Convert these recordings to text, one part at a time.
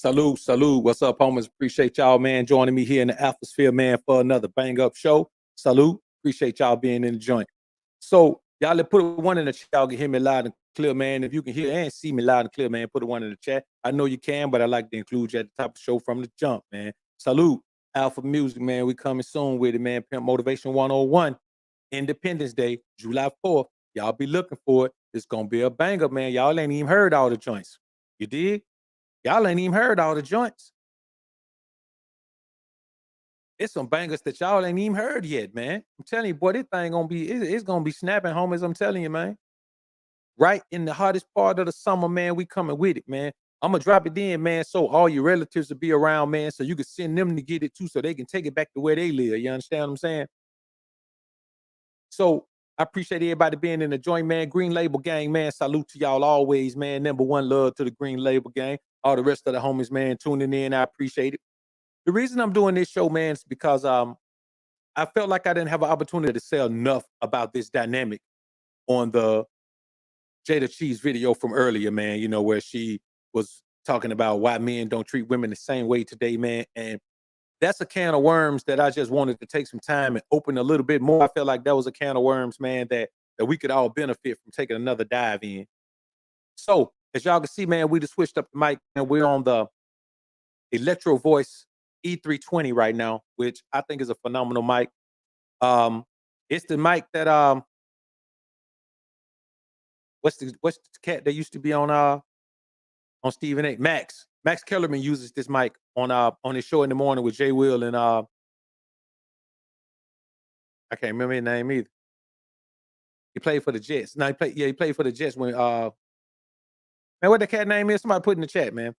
Salute, salute. What's up, homies? Appreciate y'all, man, joining me here in the Atmosphere, man, for another bang-up show. Salute. Appreciate y'all being in the joint. So, y'all put one in the chat. Y'all can hear me loud and clear, man. If you can hear and see me loud and clear, man, put one in the chat. I know you can, but I like to include you at the top of the show from the jump, man. Salute. Alpha Music, man. We coming soon with it, man. Pimp Motivation 101. Independence Day, July 4th. Y'all be looking for it. It's going to be a banger, man. Y'all ain't even heard all the joints. You dig? Y'all ain't even heard all the joints. It's some bangers that y'all ain't even heard yet, man. I'm telling you, boy, this thing gonna be, it's gonna be snapping, homies. I'm telling you, man. Right in the hottest part of the summer, man, we coming with it, man. I'm gonna drop it in, man, so all your relatives will be around, man, so you can send them to get it too, so they can take it back to where they live. You understand what I'm saying? So I appreciate everybody being in the joint, man. Green Label Gang, man. Salute to y'all always, man. Number one love to the Green Label Gang. All the rest of the homies, man, tuning in. I appreciate it. The reason I'm doing this show, man, is because I felt like I didn't have an opportunity to say enough about this dynamic on the Jada Cheese video from earlier, man, you know, where she was talking about why men don't treat women the same way today, man. And that's a can of worms that I just wanted to take some time and open a little bit more. I felt like that was a can of worms, man, that we could all benefit from taking another dive in. So, as y'all can see, man, we just switched up the mic, and we're on the Electro Voice E320 right now, which I think is a phenomenal mic. It's the mic that what's the cat that used to be on Stephen A. Max Kellerman uses this mic on his show in the morning with Jay Will and I can't remember his name either. He played for the Jets. No, he played for the Jets when man, what the cat name is? Somebody put in the chat, man.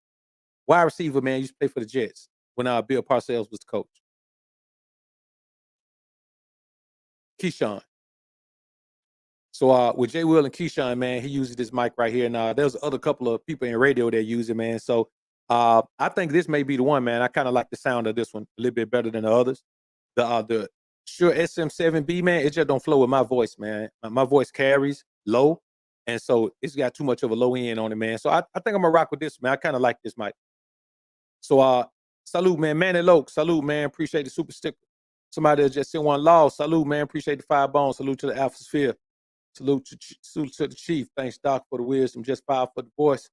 Wide receiver, man, used to play for the Jets when Bill Parcells was the coach. Keyshawn. So with Jay Will and Keyshawn, man, he uses this mic right here. And there's other couple of people in radio that use it, man. So I think this may be the one, man. I kind of like the sound of this one a little bit better than the others. The Shure SM7B, man, it just don't flow with my voice, man. My voice carries low, and so it's got too much of a low end on it, man. So I think I'm gonna rock with this, man. I kind of like this mic. So salute, man. Manny Loke, salute, man. Appreciate the super sticker. Somebody that just sent one law. Salute, man. Appreciate the 5 bones. Salute to the Alphasphere. Salute to the chief. Thanks, Doc, for the wisdom. Just filed for the voice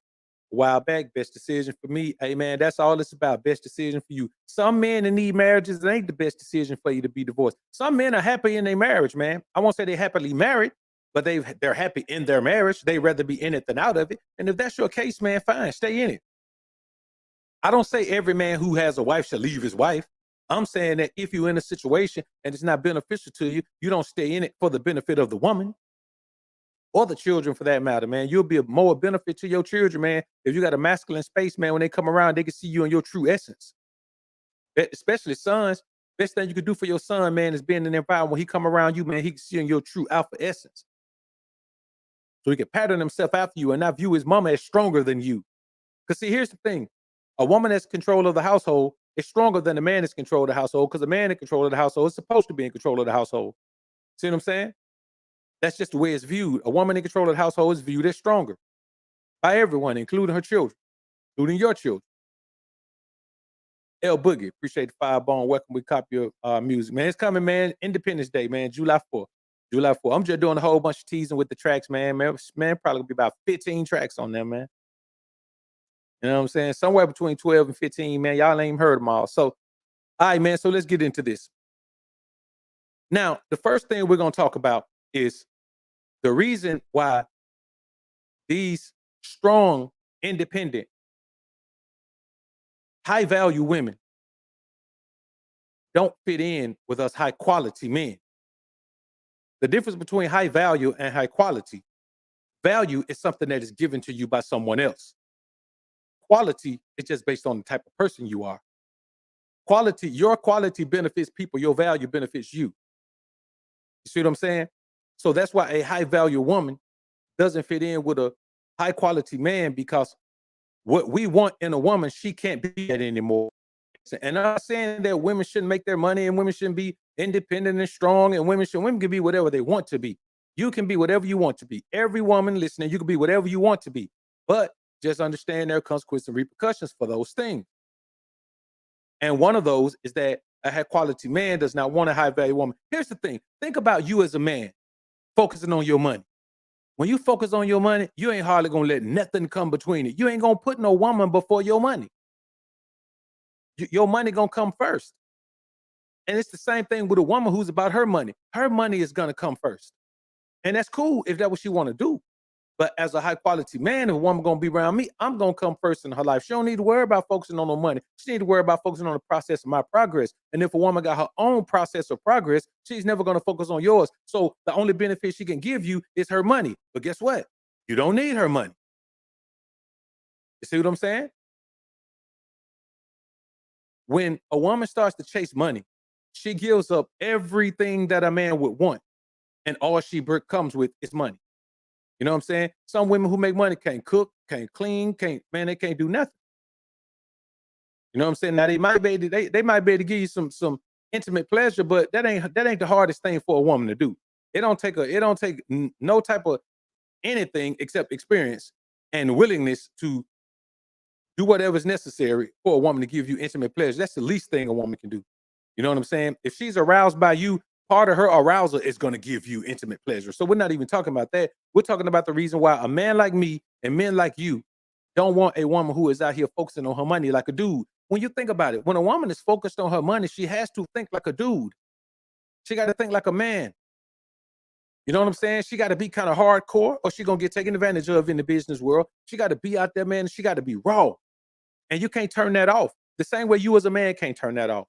a while back. Best decision for me. Hey, man, that's all it's about. Best decision for you. Some men that need marriages, it ain't the best decision for you to be divorced. Some men are happy in their marriage, man. I won't say they're happily married, but they're happy in their marriage. They'd rather be in it than out of it. And if that's your case, man, fine. Stay in it. I don't say every man who has a wife should leave his wife. I'm saying that if you're in a situation and it's not beneficial to you, you don't stay in it for the benefit of the woman. Or the children, for that matter, man. You'll be a more benefit to your children, man. If you got a masculine space, man, when they come around, they can see you in your true essence. Especially sons. Best thing you can do for your son, man, is being in an environment when he come around you, man, he can see you in your true alpha essence. So he can pattern himself after you and not view his mama as stronger than you. Because see, here's the thing. A woman that's control of the household is stronger than a man that's control of the household, because a man in control of the household is supposed to be in control of the household. See what I'm saying? That's just the way it's viewed. A woman in control of the household is viewed as stronger by everyone, including her children, including your children. L Boogie, appreciate the 5 bone. Welcome. We copy your music, man. It's coming, man. Independence Day, man. July 4th. July 4th. I'm just doing a whole bunch of teasing with the tracks, man. Man, probably be about 15 tracks on them, man. You know what I'm saying? Somewhere between 12 and 15, man. Y'all ain't even heard them all. So, all right, man. So let's get into this. Now, the first thing we're going to talk about is the reason why these strong, independent, high-value women don't fit in with us high-quality men. The difference between high value and high quality. Value is something that is given to you by someone else. Quality is just based on the type of person you are. Your quality benefits people. Your value benefits you. You see what I'm saying? So that's why a high-value woman doesn't fit in with a high-quality man, because what we want in a woman, she can't be that anymore. And I'm not saying that women shouldn't make their money and women shouldn't be independent and strong, and women can be whatever they want to be. You can be whatever you want to be. Every woman listening, you can be whatever you want to be. But Just understand there are consequences and repercussions for those things. And one of those is that a high quality man does not want a high value woman. Here's the thing. Think about you as a man focusing on your money. When you focus on your money, you ain't hardly gonna let nothing come between it. You ain't gonna put no woman before your money. Your money gonna come first. And it's the same thing with a woman who's about her money. Her money is gonna come first. And that's cool if that's what she want to do. But as a high quality man, if a woman gonna be around me, I'm gonna come first in her life. She don't need to worry about focusing on no money. She need to worry about focusing on the process of my progress. And if a woman got her own process of progress, she's never gonna focus on yours. So the only benefit she can give you is her money. But guess what? You don't need her money. You see what I'm saying? When a woman starts to chase money, she gives up everything that a man would want. And all she comes with is money. You know what I'm saying? Some women who make money can't cook, can't clean, they can't do nothing. You know what I'm saying? Now they might be able to, they might be able to give you some intimate pleasure, but that ain't the hardest thing for a woman to do. It don't take no type of anything except experience and willingness to do whatever's necessary for a woman to give you intimate pleasure. That's the least thing a woman can do. You know what I'm saying? If she's aroused by you, part of her arousal is going to give you intimate pleasure. So we're not even talking about that. We're talking about the reason why a man like me and men like you don't want a woman who is out here focusing on her money like a dude. When you think about it, when a woman is focused on her money, she has to think like a dude. She got to think like a man. You know what I'm saying? She got to be kind of hardcore or she going to get taken advantage of in the business world. She got to be out there, man. And she got to be raw. And you can't turn that off. The same way you as a man can't turn that off.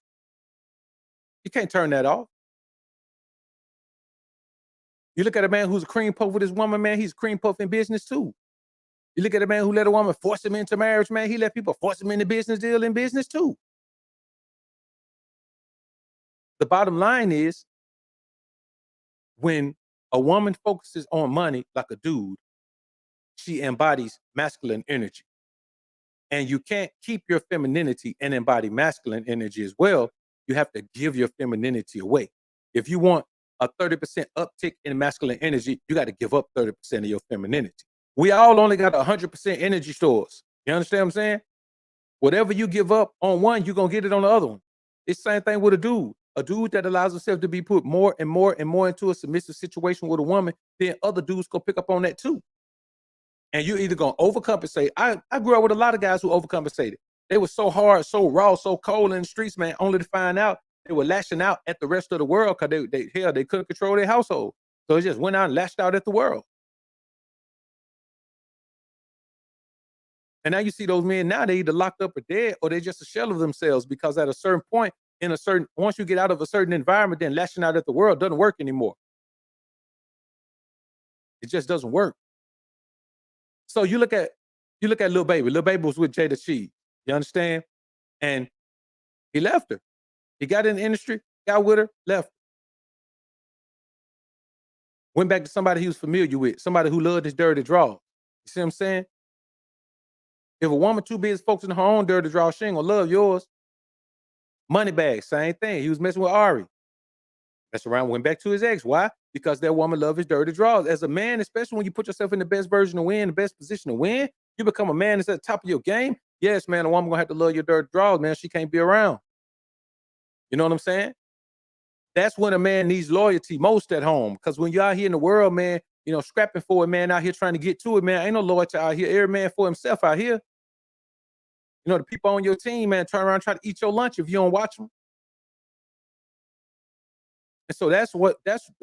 You can't turn that off. You look at a man who's a cream puff with his woman, man, he's a cream puff in business too. You look at a man who let a woman force him into marriage, man, he let people force him into business deal in business too. The bottom line is when a woman focuses on money like a dude, she embodies masculine energy. And you can't keep your femininity and embody masculine energy as well. You have to give your femininity away. If you want a 30% uptick in masculine energy, you got to give up 30% of your femininity. We all only got 100% energy stores. You understand what I'm saying? Whatever you give up on one, you're going to get it on the other one. It's the same thing with a dude. A dude that allows himself to be put more and more and more into a submissive situation with a woman, then other dudes go pick up on that too. And you're either going to overcompensate. I grew up with a lot of guys who overcompensated. They were so hard, so raw, so cold in the streets, man, only to find out they were lashing out at the rest of the world because they couldn't control their household. So it just went out and lashed out at the world. And now you see those men now, they either locked up or dead, or they're just a shell of themselves because at a certain point, once you get out of a certain environment, then lashing out at the world doesn't work anymore. It just doesn't work. So you look at Lil Baby. Lil Baby was with Jada Cheese. You understand? And he left her. He got in the industry, got with her, left. Went back to somebody he was familiar with, somebody who loved his dirty draws. You see what I'm saying? If a woman too busy focusing on her own dirty draws, she ain't gonna love yours. Moneybag, same thing. He was messing with Ari. Messed around, went back to his ex. Why? Because that woman loved his dirty draws. As a man, especially when you put yourself in the best version to win, the best position to win, you become a man that's at the top of your game. Yes, man, a woman gonna have to love your dirty draws, man. She can't be around. You know what I'm saying? That's when a man needs loyalty most at home. Because when you're out here in the world, man, you know, scrapping for it, man, out here trying to get to it, man, ain't no loyalty out here. Every man for himself out here. You know, the people on your team, man, turn around and try to eat your lunch if you don't watch them. And so that's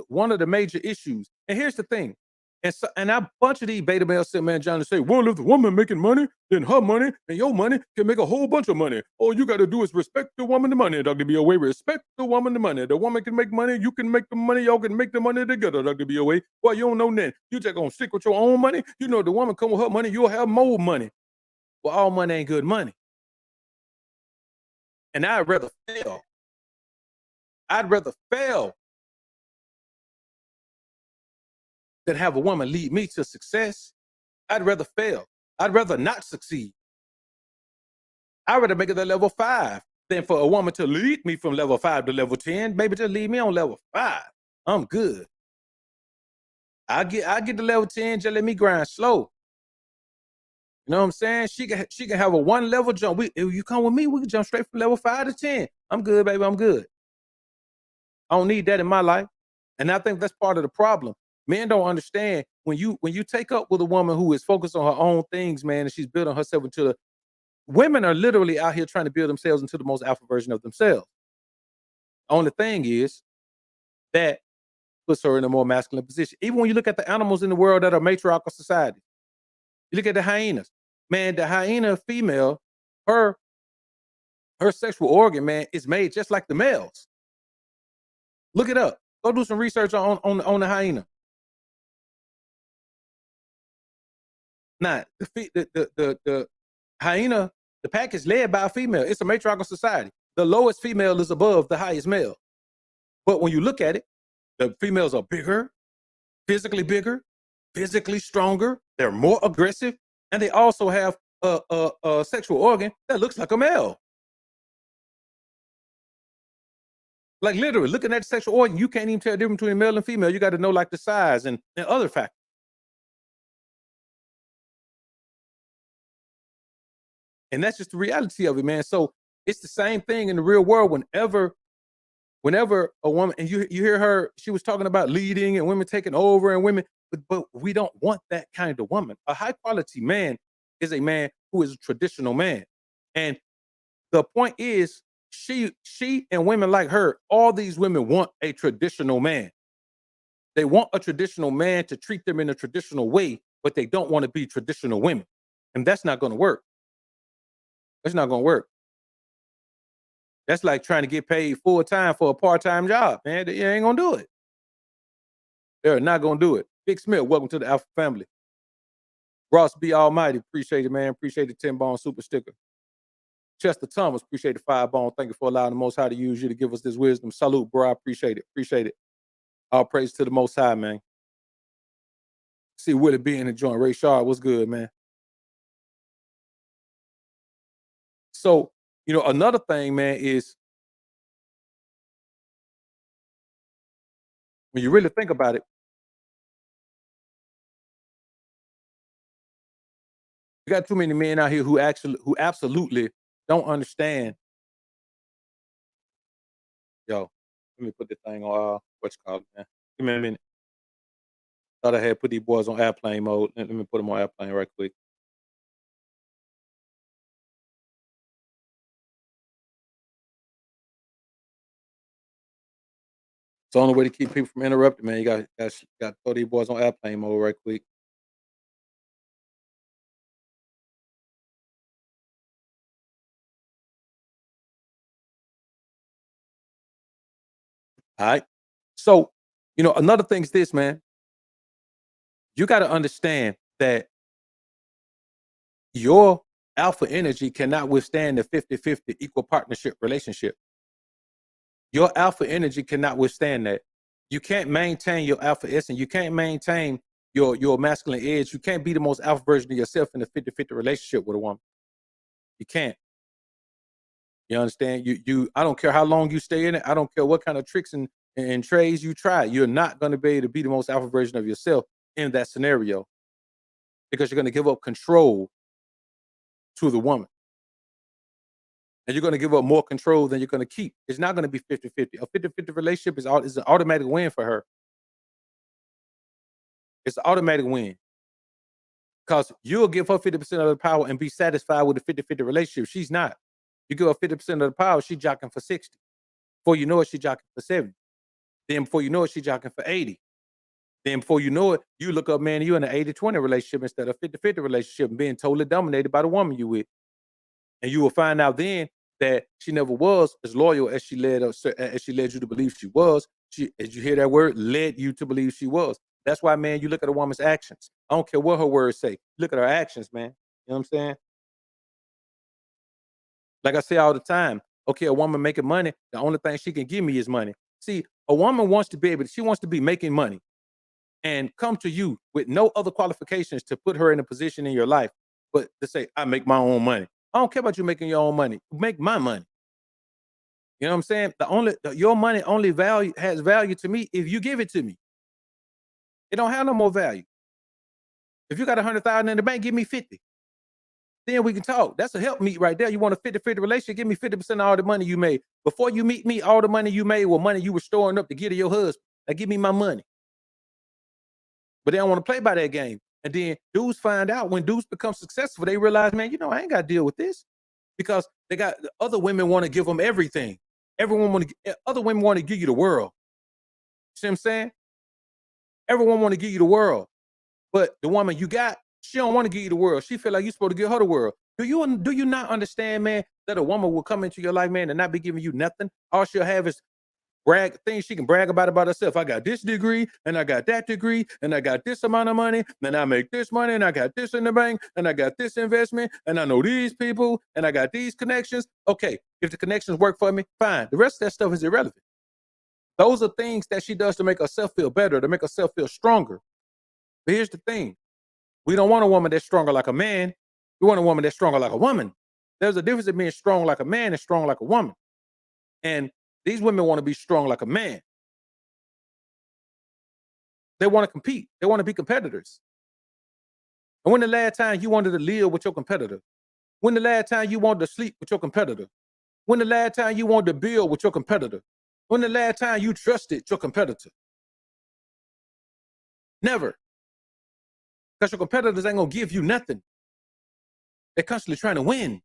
one of the major issues. And here's the thing. And a bunch of these beta males sit, man, John, to say, well, if the woman making money, then her money and your money can make a whole bunch of money. All you got to do is respect the woman the money, Dr. B.O.A. Respect the woman the money. The woman can make money. You can make the money. Y'all can make the money together, Dr. B.O.A. Well, you don't know that. You just going to stick with your own money. You know, the woman come with her money, you'll have more money. Well, all money ain't good money. And I'd rather fail. I'd rather fail than have a woman lead me to success. I'd rather fail. I'd rather not succeed. I'd rather make it to level 5 than for a woman to lead me from level 5 to level 10. Maybe just leave me on level 5. I'm good. I get to level 10, just let me grind slow. You know what I'm saying? She can have a 1 level jump. If you come with me, we can jump straight from level 5 to 10. I'm good, baby. I'm good. I don't need that in my life. And I think that's part of the problem. Men don't understand when you take up with a woman who is focused on her own things, man, and she's building herself into the women are literally out here trying to build themselves into the most alpha version of themselves. Only thing is that puts her in a more masculine position. Even when you look at the animals in the world that are matriarchal society, you look at the hyenas. Man, the hyena female, her her sexual organ, man, is made just like the males. Look it up. Go do some research on the hyena. Now, the hyena, the pack is led by a female. It's a matriarchal society. The lowest female is above the highest male. But when you look at it, the females are bigger, physically stronger. They're more aggressive, and they also have a sexual organ that looks like a male. Like literally, looking at the sexual organ, you can't even tell the difference between male and female. You got to know like the size and other factors. And that's just the reality of it, man. So it's the same thing in the real world. Whenever a woman and you hear her, she was talking about leading and women taking over and women, but we don't want that kind of woman. A high quality man is a man who is a traditional man. And the point is, she and women like her, all these women want a traditional man. They want a traditional man to treat them in a traditional way, but they don't want to be traditional women. And that's not going to work. That's not going to work. That's like trying to get paid full time for a part time job, man. They ain't gonna do it. They're not gonna do it. Big Smith, welcome to the Alpha family. Ross B. Almighty, appreciate it, man. Appreciate the 10-bone super sticker. Chester Thomas, appreciate the 5-bone. Thank you for allowing the Most High to use you to give us this wisdom. Salute, bro. I appreciate it. Appreciate it. All praise to the Most High, man. See Willie B in the joint. Ray Shaw, what's good, man? So, another thing, man, is when you really think about it, you got too many men out here who absolutely don't understand. Yo, let me put the thing on what you call it, man. Give me a minute. Thought I had put these boys on airplane mode. Let me put them on airplane right quick. It's the only way to keep people from interrupting, man. You got to throw these boys on airplane mode right quick. All right. So, another thing is this, man. You got to understand that your alpha energy cannot withstand the 50-50 equal partnership relationship. Your alpha energy cannot withstand that. You can't maintain your alpha essence. You can't maintain your masculine edge. You can't be the most alpha version of yourself in a 50-50 relationship with a woman. You can't. You understand? I don't care how long you stay in it. I don't care what kind of tricks and trades you try. You're not going to be able to be the most alpha version of yourself in that scenario because you're going to give up control to the woman. And you're going to give up more control than you're going to keep. It's not going to be 50-50. A 50-50 relationship is an automatic win for her. It's an automatic win. Because you'll give her 50% of the power and be satisfied with a 50-50 relationship. She's not. You give her 50% of the power, she's jockeying for 60. Before you know it, she's jockeying for 70. Then before you know it, she's jockeying for 80. Then before you know it, you look up, man, you're in an 80-20 relationship instead of 50-50 relationship and being totally dominated by the woman you with. And you will find out then that she never was as loyal as she led you to believe she was. She, as you hear that word, led you to believe she was. That's why, man, you look at a woman's actions. I don't care what her words say. Look at her actions, man. You know what I'm saying? Like I say all the time, okay, a woman making money, the only thing she can give me is money. See, a woman wants to be she wants to be making money and come to you with no other qualifications to put her in a position in your life, but to say, I make my own money. I don't care about you making your own money. Make my money. You know what I'm saying? Your money only has value to me if you give it to me. It don't have no more value. If you got 100,000 in the bank, give me 50. then we can talk. That's a help meet right there. You want a 50-50 relationship? Give me 50% of all the money you made. Before you meet me, all the money you made was money you were storing up to give to your husband. Now give me my money. But they don't want to play by that game. And then dudes find out when dudes become successful, they realize, man, I ain't got to deal with this because they got other women want to give them everything. Other women want to give you the world. See what I'm saying? Everyone want to give you the world, but the woman you got, she don't want to give you the world. She feel like you're supposed to give her the world. Do you not understand, man, that a woman will come into your life, man, and not be giving you nothing? All she'll have is things she can brag about herself. I got this degree, and I got that degree, and I got this amount of money, and I make this money, and I got this in the bank, and I got this investment, and I know these people, and I got these connections. Okay, if the connections work for me, fine. The rest of that stuff is irrelevant. Those are things that she does to make herself feel better, to make herself feel stronger. But here's the thing. We don't want a woman that's stronger like a man. We want a woman that's stronger like a woman. There's a difference in being strong like a man and strong like a woman. And these women want to be strong like a man. They want to compete. They want to be competitors. And when the last time you wanted to live with your competitor? When the last time you wanted to sleep with your competitor? When the last time you wanted to build with your competitor? When the last time you trusted your competitor? Never. Because your competitors ain't going to give you nothing. They're constantly trying to win.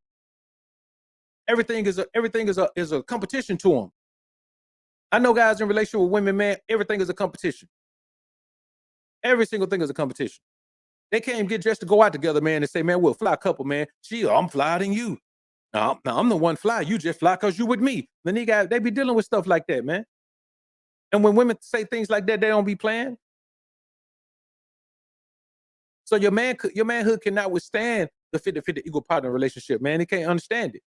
Everything is a competition to them. I know guys in relationship with women, man, everything is a competition. Every single thing is a competition. They can't even get dressed to go out together, man, and say, man, we'll fly a couple, man. I'm flyer than you. No, I'm the one fly. You just fly because you with me. Then they be dealing with stuff like that, man. And when women say things like that, they don't be playing. So your manhood cannot withstand the 50-50 equal partner relationship, man. He can't understand it.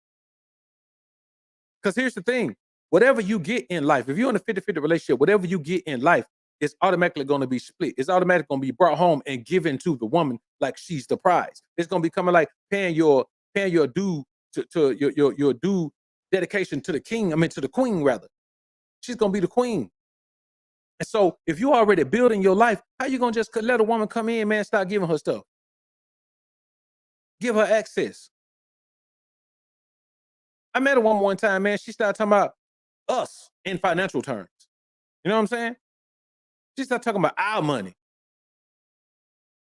Because here's the thing. Whatever you get in life, if you're in a 50-50 relationship, whatever you get in life, it's automatically going to be split. It's automatically going to be brought home and given to the woman like she's the prize. It's going to be coming like paying your due to your due dedication to the king. To the queen, rather. She's going to be the queen. And so if you already building your life, how you going to just let a woman come in, man, start giving her stuff? Give her access. I met a woman one time, man. She started talking about us in financial terms. You know what I'm saying? She started talking about our money. I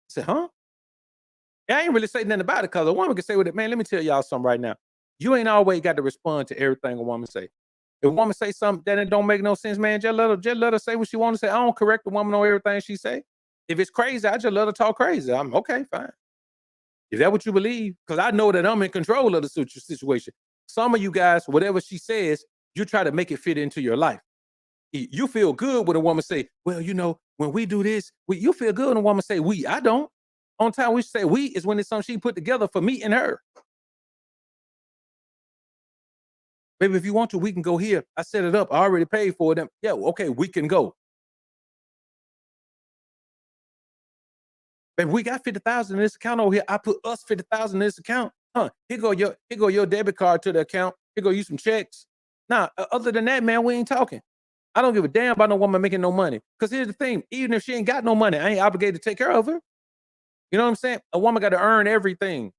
said, huh? I ain't really say nothing about it because a woman can say with it, man, let me tell y'all something right now. You ain't always got to respond to everything a woman say. If a woman say something that it don't make no sense, man, just let her say what she want to say. I don't correct the woman on everything she say. If it's crazy, I just let her talk crazy. I'm okay, fine. If that's what you believe, because I know that I'm in control of the situation. Some of you guys, whatever she says, you try to make it fit into your life. You feel good when a woman say, well, when we do this, you feel good when a woman say we. I don't. On time we say we is when it's something she put together for me and her. Baby, if you want to, we can go here. I set it up. I already paid for them. Yeah, okay, we can go. Baby, we got 50,000 in this account over here. I put us 50,000 in this account. Here go your debit card to the account. Here go you some checks. Nah, other than that, man, we ain't talking. I don't give a damn about no woman making no money. Because here's the thing, even if she ain't got no money, I ain't obligated to take care of her. You know what I'm saying? A woman got to earn everything.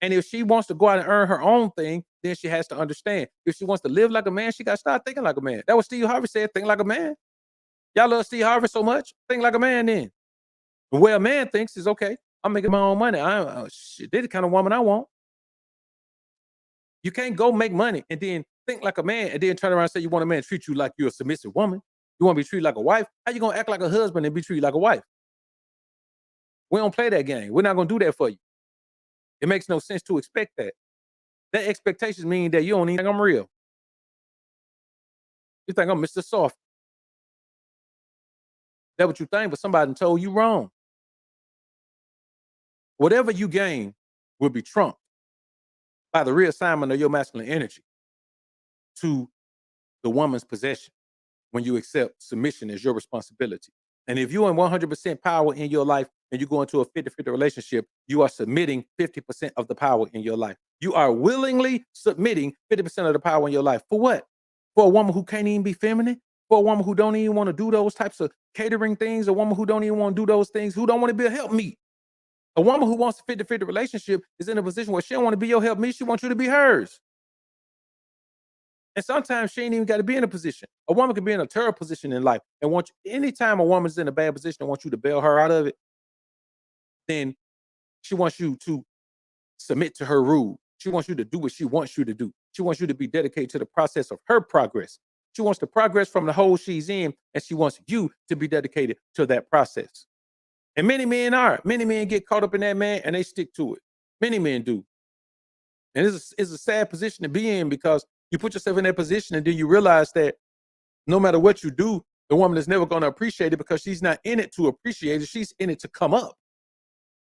And if she wants to go out and earn her own thing, then she has to understand. If she wants to live like a man, she got to start thinking like a man. That's what Steve Harvey said, think like a man. Y'all love Steve Harvey so much, think like a man then. The way a man thinks is, okay, I'm making my own money. They're the kind of woman I want. You can't go make money and then think like a man and then turn around and say you want a man to treat you like you're a submissive woman. You want to be treated like a wife? How you going to act like a husband and be treated like a wife? We don't play that game. We're not going to do that for you. It makes no sense to expect that. That expectations mean that you don't even think I'm real. You think I'm Mr. Soft. That's what you think, but somebody told you wrong. Whatever you gain will be trumped by the reassignment of your masculine energy to the woman's possession when you accept submission as your responsibility. And if you're in 100% power in your life and you go into a 50-50 relationship, you are submitting 50% of the power in your life. You are willingly submitting 50% of the power in your life. For what? For a woman who can't even be feminine? For a woman who don't even want to do those types of catering things? A woman who don't even want to do those things? Who don't want to be a helpmeet? A woman who wants a 50-50 relationship is in a position where she don't want to be your help me, she wants you to be hers. And sometimes she ain't even got to be in a position. A woman can be in a terrible position in life and want you, anytime a woman's in a bad position and wants you to bail her out of it, then she wants you to submit to her rule. She wants you to do what she wants you to do. She wants you to be dedicated to the process of her progress. She wants to progress from the hole she's in, and she wants you to be dedicated to that process. And many men are. Many men get caught up in that, man, and they stick to it. Many men do. And it's a sad position to be in because you put yourself in that position and then you realize that no matter what you do, the woman is never going to appreciate it because she's not in it to appreciate it. She's in it to come up.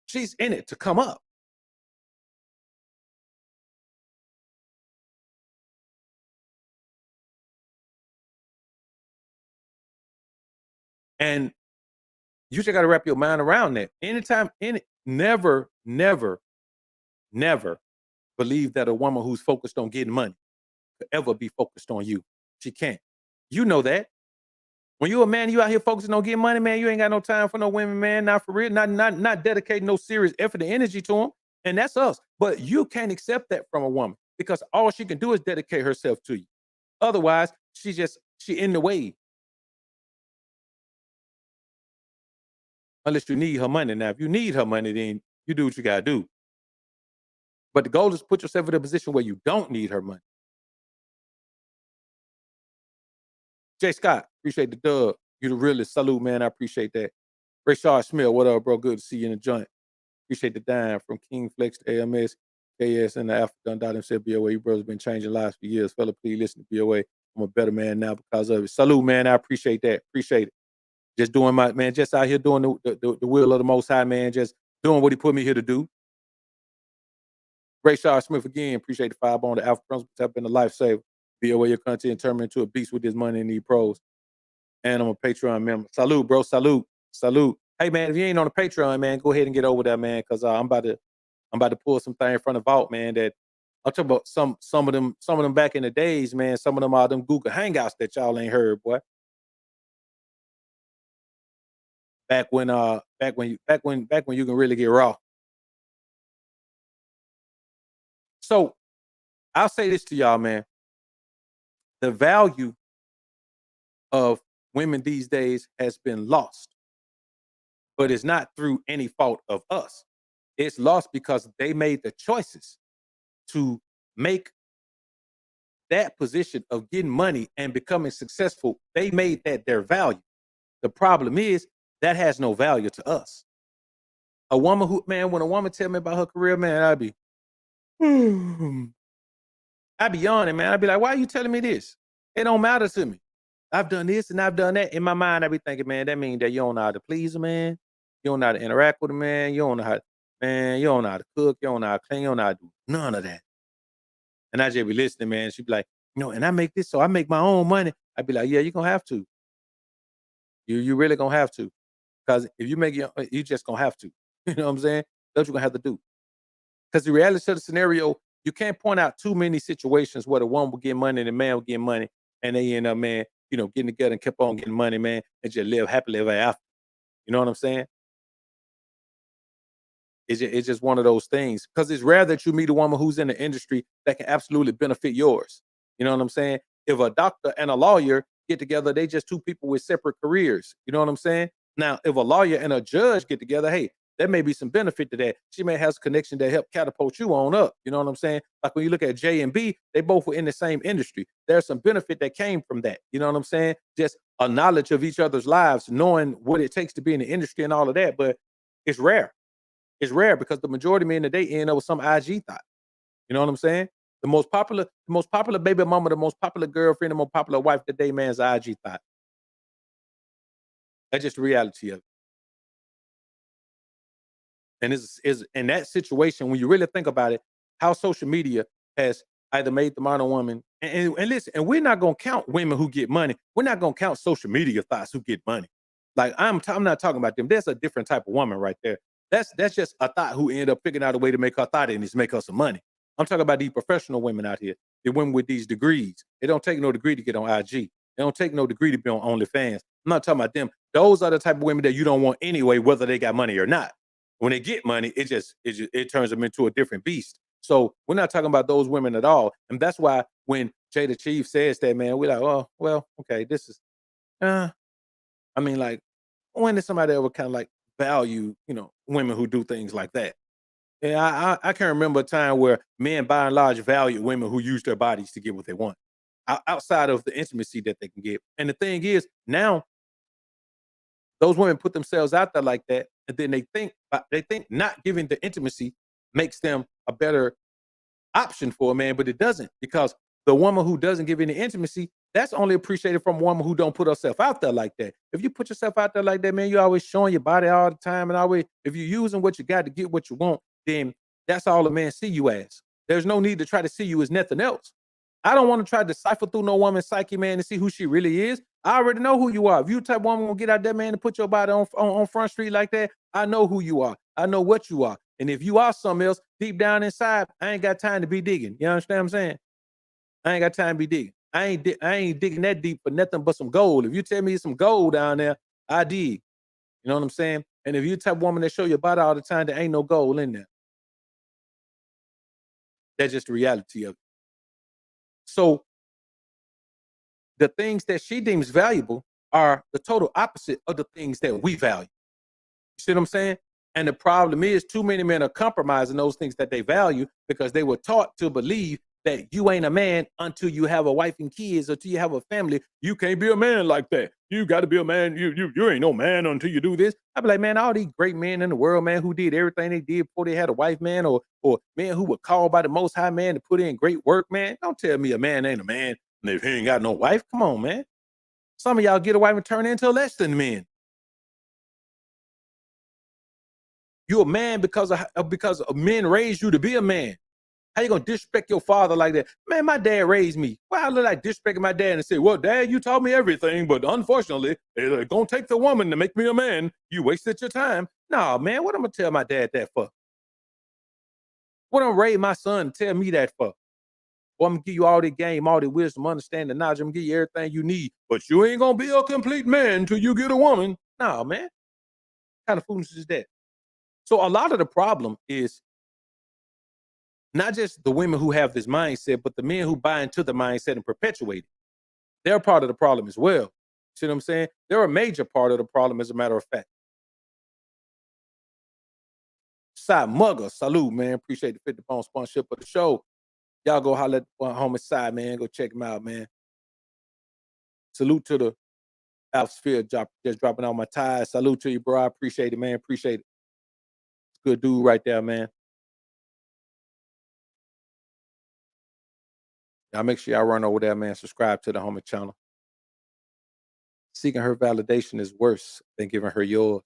She's in it to come up. And you just got to wrap your mind around that. Anytime, never, never, never believe that a woman who's focused on getting money could ever be focused on you. She can't. You know that. When you a man, you out here focusing on getting money, man, you ain't got no time for no women, man. Not for real. Not dedicating no serious effort and energy to them. And that's us. But you can't accept that from a woman because all she can do is dedicate herself to you. Otherwise, she in the way. Unless you need her money. Now, if you need her money, then you do what you gotta do. But the goal is to put yourself in a position where you don't need her money. Jay Scott, appreciate the dub. You the realest. Salute, man. I appreciate that. Ray Shaw Smith, what up, bro? Good to see you in the joint. Appreciate the dime from King Flex to AMS, KS, and the Africa Dundada himself. BOA, you brothers been changing lives for years. Fella, please listen to BOA. I'm a better man now because of it. Salute, man. I appreciate that. Appreciate it. Just doing my, man, just out here doing the will of the Most High, man. Just doing what he put me here to do. Ray Shaw Smith again. Appreciate the 5 on the Alpha Principles. Have been a lifesaver. BOA, your content turned me into a beast with this money and these pros. And I'm a Patreon member. Salute, bro. Salute. Salute. Hey, man, if you ain't on the Patreon, man, go ahead and get over there, man, because I'm about to pull some thing in front of Vault, man. That I'm talking about some of them back in the days, man. Some of them are them Google Hangouts that y'all ain't heard, boy. Back when you can really get raw. So I'll say this to y'all, man. The value of women these days has been lost. But it's not through any fault of us. It's lost because they made the choices to make that position of getting money and becoming successful. They made that their value. The problem is that has no value to us. A woman who, man, when a woman tell me about her career, man, I'd be yawning, man. I'd be like, why are you telling me this? It don't matter to me. I've done this and I've done that. In my mind, I be thinking, man, that means that you don't know how to please a man. You don't know how to interact with a man. You don't know how, man, you don't know how to cook. You don't know how to clean. You don't know how to do none of that. And I just be listening, man. She'd be like, and I make this, so I make my own money. I'd be like, yeah, you're going to have to. You really going to have to. Because if you make it, you just going to have to. You know what I'm saying? That's what you're going to have to do. Because the reality of the scenario, you can't point out too many situations where the woman will get money and the man will get money. And they end up, man, getting together and kept on getting money, man, and just live happily ever after. You know what I'm saying? It's just one of those things. Because it's rare that you meet a woman who's in the industry that can absolutely benefit yours. You know what I'm saying? If a doctor and a lawyer get together, they just two people with separate careers. You know what I'm saying? Now, if a lawyer and a judge get together, hey, there may be some benefit to that. She may have a connection that help catapult you on up. You know what I'm saying? Like when you look at J and B, they both were in the same industry. There's some benefit that came from that. You know what I'm saying? Just a knowledge of each other's lives, knowing what it takes to be in the industry and all of that. But it's rare. It's rare because the majority of men today end up with some IG thought. You know what I'm saying? The most popular baby mama, the most popular girlfriend, the most popular wife today, man's IG thought. That's just the reality of it. And is in that situation, when you really think about it, how social media has either made the modern woman, and listen, and we're not gonna count women who get money. We're not gonna count social media thoughts who get money. Like I'm not talking about them. There's a different type of woman right there. That's just a thought who end up figuring out a way to make her thought and is make her some money. I'm talking about these professional women out here. The women with these degrees. They don't take no degree to get on IG. They don't take no degree to be on OnlyFans. I'm not talking about them. Those are the type of women that you don't want anyway, whether they got money or not. When they get money, it turns them into a different beast. So we're not talking about those women at all. And that's why when Jada Chief says that, man, we're like, oh, well, okay, this is I mean, like, when did somebody ever kind of like value, women who do things like that? And I can't remember a time where men by and large value women who use their bodies to get what they want. Outside of the intimacy that they can get. And the thing is, now those women put themselves out there like that, and then they think not giving the intimacy makes them a better option for a man, but it doesn't, because the woman who doesn't give any intimacy, that's only appreciated from a woman who don't put herself out there like that. If you put yourself out there like that, man, you're always showing your body all the time, and always, if you're using what you got to get what you want, then that's all a man see you as. There's no need to try to see you as nothing else. I don't want to try to decipher through no woman's psyche, man, to see who she really is. I already know who you are. If you type of woman gonna get out there, man, and put your body on Front Street like that, I know who you are. I know what you are. And if you are something else deep down inside, I ain't got time to be digging. You understand what I'm saying? I ain't got time to be digging. I ain't digging that deep for nothing but some gold. If you tell me some gold down there, I dig. You know what I'm saying? And if you type of woman that show your body all the time, there ain't no gold in there. That's just the reality of it. So the things that she deems valuable are the total opposite of the things that we value. You see what I'm saying? And the problem is, too many men are compromising those things that they value because they were taught to believe that you ain't a man until you have a wife and kids, until you have a family. You can't be a man like that. You got to be a man. You ain't no man until you do this. I be like, man, all these great men in the world, man, who did everything they did before they had a wife, man, or men who were called by the Most High, man, to put in great work, man. Don't tell me a man ain't a man if he ain't got no wife. Come on, man. Some of y'all get a wife and turn into less than men. You're a man because men raised you to be a man. How you gonna disrespect your father like that? Man, my dad raised me. Why I look like disrespecting my dad and say, well, dad, you taught me everything, but unfortunately, it's gonna take the woman to make me a man. You wasted your time. Nah, man, what I'm gonna tell my dad that for? What I'm gonna raise my son and tell me that for? Well, I'm gonna give you all the game, all the wisdom, understanding, knowledge. I'm gonna give you everything you need, but you ain't gonna be a complete man until you get a woman. Nah, man. What kind of foolishness is that? So a lot of the problem is not just the women who have this mindset, but the men who buy into the mindset and perpetuate it. They're part of the problem as well. See what I'm saying? They're a major part of the problem, as a matter of fact. Side Mugger, salute, man. Appreciate the 50-pound sponsorship of the show. Y'all go holler at Homicide, man. Go check him out, man. Salute to the Alpha just dropping out my ties. Salute to you, bro. I appreciate it, man. Appreciate it. It's a good dude right there, man. Y'all make sure y'all run over there, man. Subscribe to the homie channel. Seeking her validation is worse than giving her yours.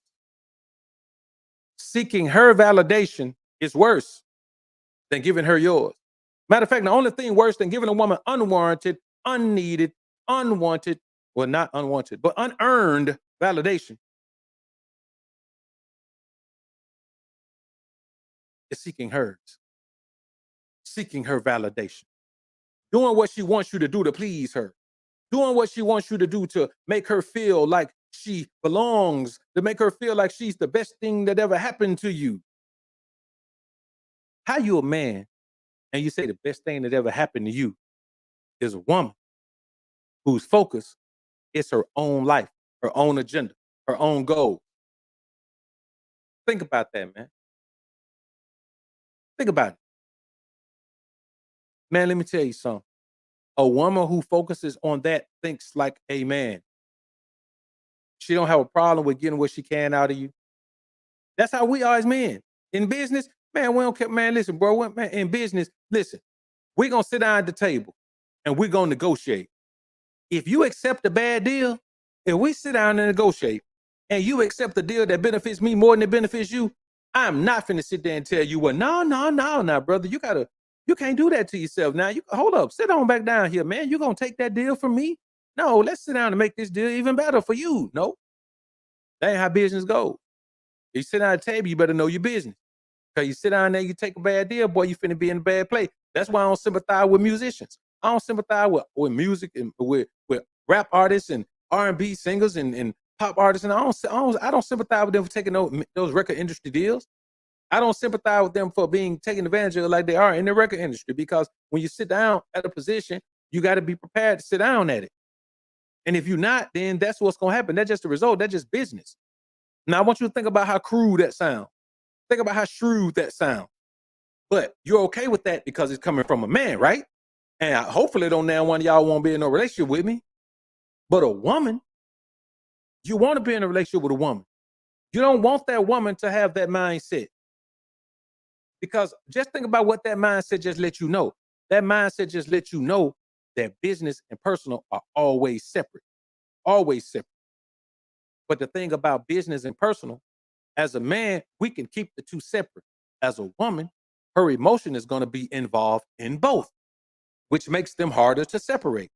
Seeking her validation is worse than giving her yours. Matter of fact, the only thing worse than giving a woman unwarranted, unneeded, unwanted, well, not unwanted, but unearned validation is seeking hers. Seeking her validation. Doing what she wants you to do to please her. Doing what she wants you to do to make her feel like she belongs, to make her feel like she's the best thing that ever happened to you. How you a man and you say the best thing that ever happened to you is a woman whose focus is her own life, her own agenda, her own goal? Think about that, man. Think about it. Man, let me tell you something. A woman who focuses on that thinks like a man. She don't have a problem with getting what she can out of you. That's how we are as men. In business, man, we don't care. Man, listen, bro, man, in business, listen, we're going to sit down at the table and we're going to negotiate. If you accept a bad deal, if we sit down and negotiate and you accept a deal that benefits me more than it benefits you, I'm not finna sit there and tell you, well, no, brother, you can't do that to yourself. Now, you hold up, sit on back down here, man. You gonna take that deal from me? No, let's sit down and make this deal even better for you. No, that ain't how business goes. You sit down at the table, you better know your business. Because you sit down there, you take a bad deal, boy, you finna be in a bad place. That's why I don't sympathize with musicians. I don't sympathize with music and with rap artists and R&B singers and pop artists. And I don't sympathize with them for taking those record industry deals. I don't sympathize with them for being taken advantage of like they are in the record industry, because when you sit down at a position, you got to be prepared to sit down at it. And if you're not, then that's what's going to happen. That's just the result. That's just business. Now, I want you to think about how crude that sounds. Think about how shrewd that sounds. But you're okay with that because it's coming from a man, right? And hopefully don't now one of y'all won't be in a relationship with me. But a woman, you want to be in a relationship with a woman. You don't want that woman to have that mindset. Because just think about what that mindset just let you know. That mindset just let you know that business and personal are always separate. Always separate. But the thing about business and personal, as a man, we can keep the two separate. As a woman, her emotion is going to be involved in both, which makes them harder to separate.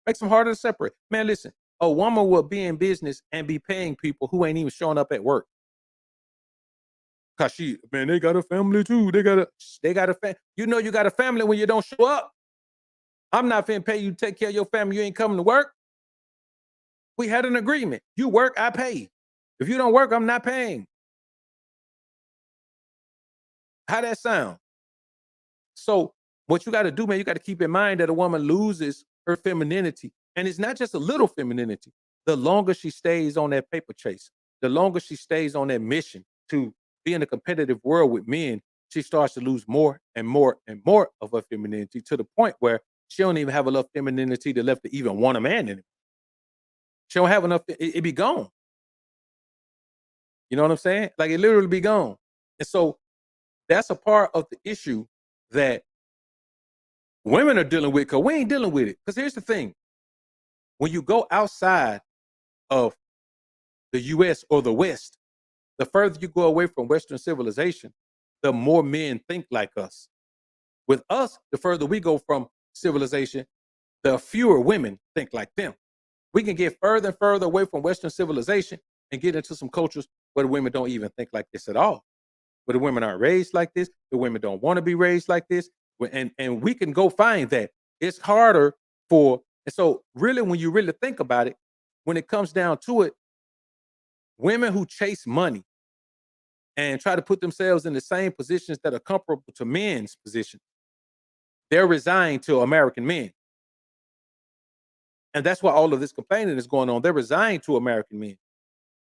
Makes them harder to separate. Man, listen, a woman will be in business and be paying people who ain't even showing up at work. Cause man, they got a family too. They got a family. You know you got a family when you don't show up. I'm not finna pay you to take care of your family. You ain't coming to work. We had an agreement. You work, I pay. If you don't work, I'm not paying. How that sound? So what you got to do, man, you got to keep in mind that a woman loses her femininity. And it's not just a little femininity. The longer she stays on that paper chase, the longer she stays on that mission to be in a competitive world with men, she starts to lose more and more and more of her femininity, to the point where she don't even have enough femininity to left to even want a man anymore. She don't have enough, it be gone. You know what I'm saying? Like, it literally be gone. And so that's a part of the issue that women are dealing with, because we ain't dealing with it. Because here's the thing. When you go outside of the US or the West, the further you go away from Western civilization, the more men think like us. With us, the further we go from civilization, the fewer women think like them. We can get further and further away from Western civilization and get into some cultures where the women don't even think like this at all. Where the women aren't raised like this, the women don't want to be raised like this. And we can go find that. It's harder and so really, when you really think about it, when it comes down to it, women who chase money and try to put themselves in the same positions that are comparable to men's positions, they're resigned to American men. And that's why all of this complaining is going on. They're resigned to American men.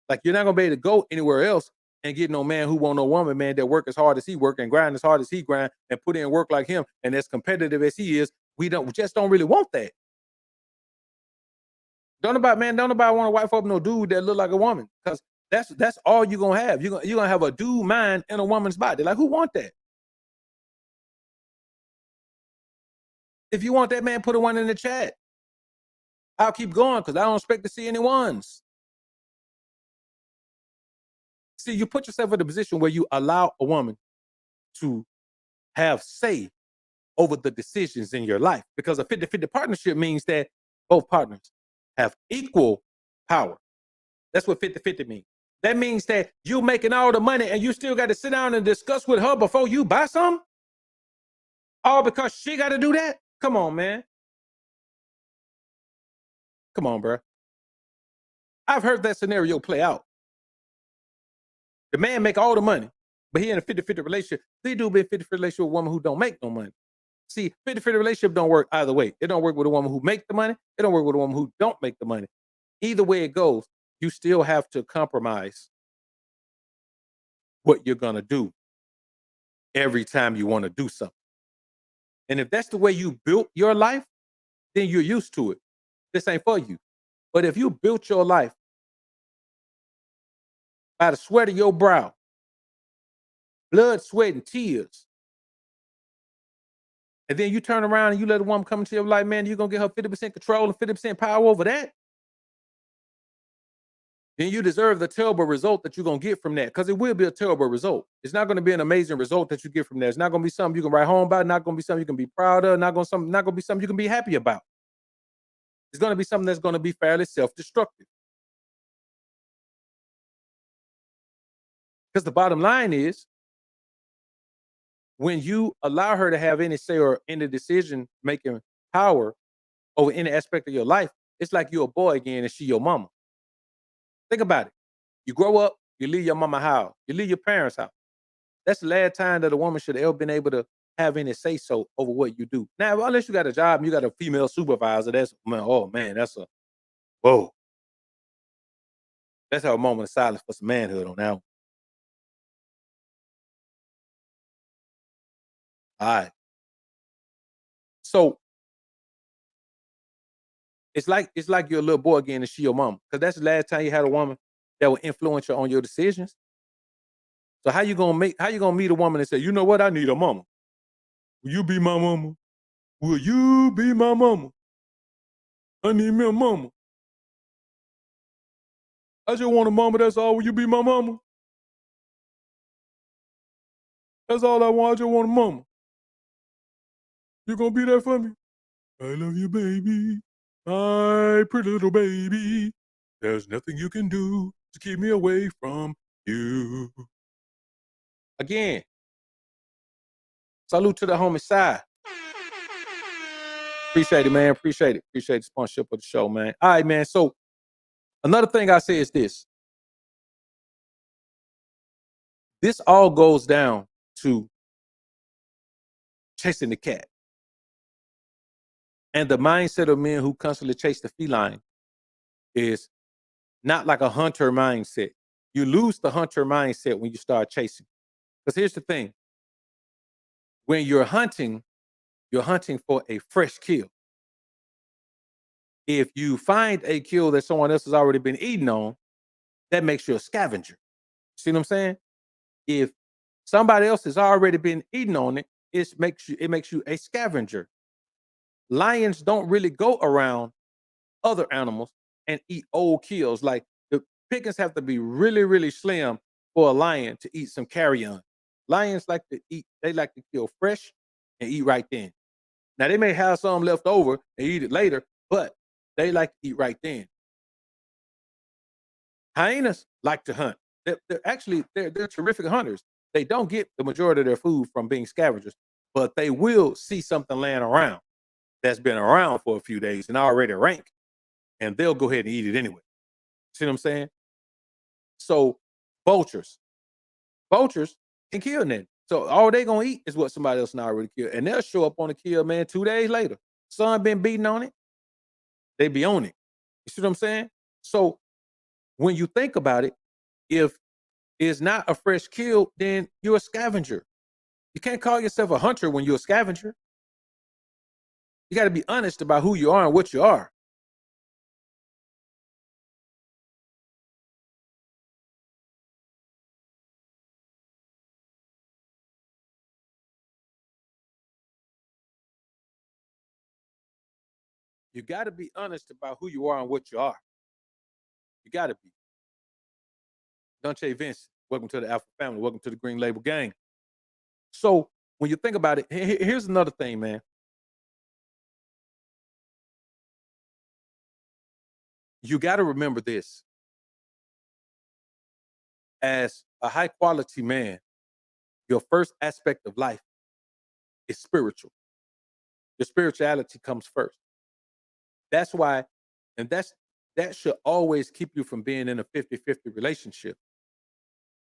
Like, you're not gonna be able to go anywhere else and get no man who want no woman, man, that work as hard as he work and grind as hard as he grind and put in work like him and as competitive as he is. We just don't really want that. Don't nobody want to wife up no dude that look like a woman, because that's all you're gonna have. You're gonna have a dude mind in a woman's body. Like, who want that? If you want that, man, put a one in the chat. I'll keep going because I don't expect to see any ones. See, you put yourself in a position where you allow a woman to have say over the decisions in your life, because a 50-50 partnership means that both partners have equal power. That's what 50-50 means. That means that you making all the money and you still got to sit down and discuss with her before you buy something? All because she got to do that? Come on, man. Come on, bro. I've heard that scenario play out. The man make all the money, but he in a 50-50 relationship. The dude be in a 50-50 relationship with a woman who don't make no money. See, 50-50 relationship don't work either way. It don't work with a woman who make the money. It don't work with a woman who don't make the money. Either way it goes, you still have to compromise what you're gonna do every time you want to do something. And if that's the way you built your life, then you're used to it. This ain't for you. But if you built your life by the sweat of your brow, blood, sweat, and tears, and then you turn around and you let a woman come into your life, man, you're gonna get her 50% control and 50% power over that, then you deserve the terrible result that you're gonna get from that, because it will be a terrible result. It's not gonna be an amazing result that you get from that. It's not gonna be something you can write home about, not gonna be something you can be proud of, not gonna be something you can be happy about. It's gonna be something that's gonna be fairly self-destructive. Because the bottom line is, when you allow her to have any say or any decision making power over any aspect of your life, it's like you're a boy again and she your mama. Think about it. You grow up, you leave your mama house, you leave your parents' house. That's the last time that a woman should have ever been able to have any say so over what you do. Now, unless you got a job and you got a female supervisor, that's man, oh man, that's a whoa. Let's have a moment of silence for some manhood on that one. All right. So it's like you're a little boy again and she your mama. Because that's the last time you had a woman that will influence you on your decisions. So how you gonna meet a woman and say, you know what, I need a mama. Will you be my mama? Will you be my mama? I need me a mama. I just want a mama, that's all. Will you be my mama? That's all I want. I just want a mama. You gonna be there for me? I love you, baby. My pretty little baby. There's nothing you can do to keep me away from you. Again, salute to the homie side. Appreciate it, man. Appreciate it. Appreciate the sponsorship of the show, man. All right, man. So another thing I say is this. This all goes down to chasing the cat. And the mindset of men who constantly chase the feline is not like a hunter mindset. You lose the hunter mindset when you start chasing. Because here's the thing. When you're hunting for a fresh kill. If you find a kill that someone else has already been eating on, that makes you a scavenger. See what I'm saying? If somebody else has already been eating on it, it makes you a scavenger. Lions don't really go around other animals and eat old kills. Like the pickings have to be really, really slim for a lion to eat some carrion. Lions like to eat, they like to kill fresh and eat right then. Now they may have some left over and eat it later, but they like to eat right then. Hyenas like to hunt. They're terrific hunters. They don't get the majority of their food from being scavengers, but they will see something laying around that's been around for a few days and already rank, and they'll go ahead and eat it anyway. See what I'm saying? So vultures, vultures can kill them. So all they gonna eat is what somebody else not already killed, and they'll show up on the kill, man. 2 days later, sun been beating on it, they be on it. You see what I'm saying? So when you think about it, if it's not a fresh kill, then you're a scavenger. You can't call yourself a hunter when you're a scavenger. You got to be honest about who you are and what you are. You got to be honest about who you are and what you are. You got to be. Dante Vince, welcome to the Alpha family. Welcome to the Green Label Gang. So when you think about it, here's another thing, man. You got to remember this. As a high quality man, your first aspect of life is spiritual. Your spirituality comes first. That's why, and that should always keep you from being in a 50-50 relationship.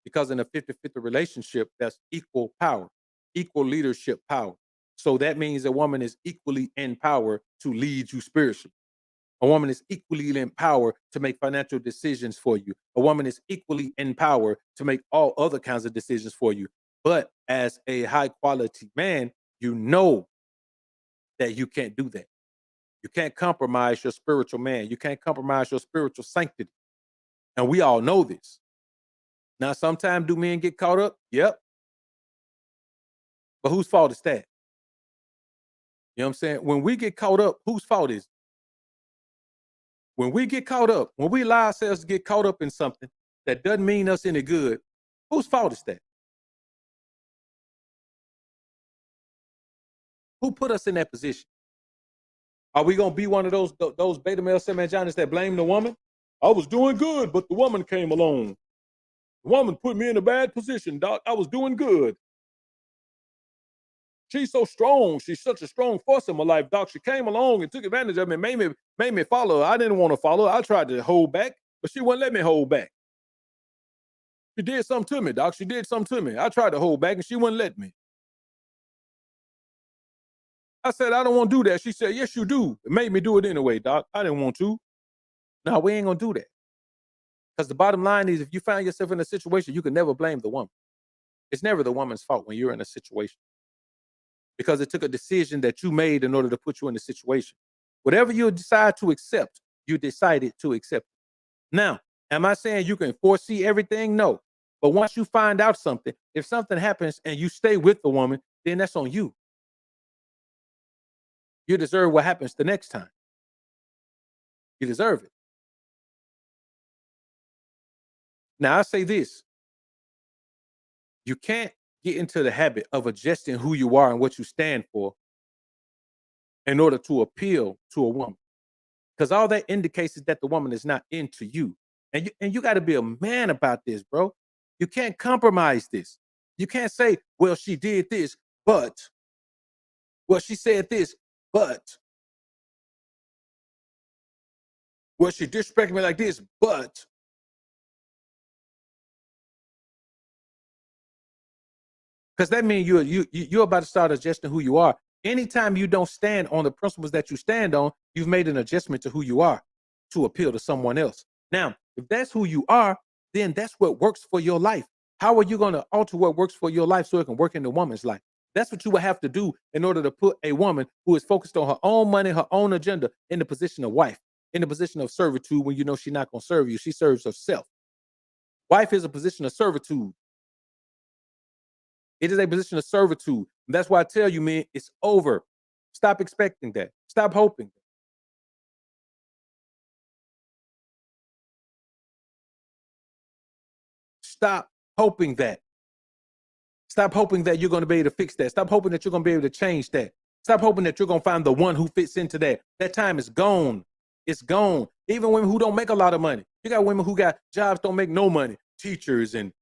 Because in a 50-50 relationship, that's equal power, equal leadership power. So that means a woman is equally in power to lead you spiritually. A woman is equally in power to make financial decisions for you. A woman is equally in power to make all other kinds of decisions for you. But as a high quality man, you know that you can't do that. You can't compromise your spiritual man. You can't compromise your spiritual sanctity. And we all know this. Now, sometimes do men get caught up? Yep. But whose fault is that? You know what I'm saying? When we get caught up, whose fault is it? When we get caught up, when we allow ourselves to get caught up in something that doesn't mean us any good, whose fault is that? Who put us in that position? Are we gonna be one of those beta male semi-Johnnies that blame the woman? I was doing good, but the woman came along. The woman put me in a bad position, doc. I was doing good. She's so strong. She's such a strong force in my life, doc. She came along and took advantage of me, made me follow her. I didn't want to follow her. I tried to hold back, but she wouldn't let me hold back. She did something to me, doc. She did something to me. I tried to hold back and she wouldn't let me. I said, I don't want to do that. She said, yes, you do. It made me do it anyway, doc. I didn't want to. No, we ain't going to do that. Because the bottom line is if you find yourself in a situation, you can never blame the woman. It's never the woman's fault when you're in a situation because it took a decision that you made in order to put you in the situation. Whatever you decide to accept, you decided to accept. Now, am I saying you can foresee everything? No. But once you find out something, if something happens and you stay with the woman, then that's on you. You deserve what happens the next time. You deserve it. Now, I say this. You can't get into the habit of adjusting who you are and what you stand for in order to appeal to a woman. Because all that indicates is that the woman is not into you. And you got to be a man about this, bro. You can't compromise this. You can't say, well, she did this, but, well, she said this, but, well, she disrespected me like this, but. Because that means you're about to start adjusting who you are. Anytime you don't stand on the principles that you stand on, you've made an adjustment to who you are to appeal to someone else. Now, if that's who you are, then that's what works for your life. How are you going to alter what works for your life so it can work in the woman's life? That's what you would have to do in order to put a woman who is focused on her own money, her own agenda, in the position of wife, in the position of servitude when you know she's not going to serve you. She serves herself. Wife is a position of servitude. It is a position of servitude. And that's why I tell you, man, it's over. Stop expecting that. Stop hoping. Stop hoping that. Stop hoping that you're going to be able to fix that. Stop hoping that you're going to be able to change that. Stop hoping that you're going to find the one who fits into that. That time is gone. It's gone. Even women who don't make a lot of money. You got women who got jobs don't make no money. Teachers and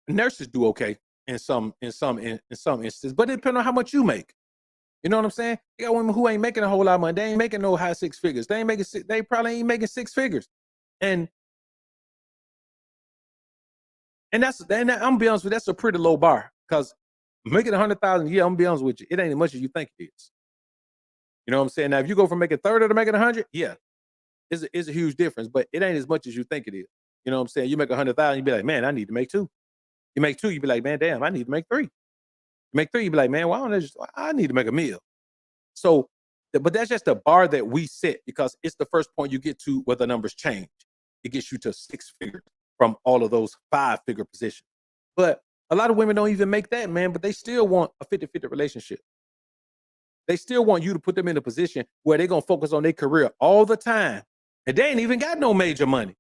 nurses do okay in some instances, but it depends on how much you make. You know what I'm saying? You got women who ain't making a whole lot of money. They ain't making no high six figures. They probably ain't making six figures. And I'm gonna be honest with you, that's a pretty low bar because making 100,000 a year, I'm gonna be honest with you, it ain't as much as you think it is. You know what I'm saying? Now, if you go from making 30 to making 100, yeah, it's a huge difference, but it ain't as much as you think it is. You know what I'm saying? You make 100,000, you be like, man, I need to make two. You make two, you be like, man, damn, I need to make three. You make three, you be like, man, why don't I need to make a meal. So, but that's just the bar that we set because it's the first point you get to where the numbers change. It gets you to six figures from all of those 5-figure positions. But a lot of women don't even make that, man, but they still want a 50-50 relationship. They still want you to put them in a position where they're going to focus on their career all the time. And they ain't even got no major money.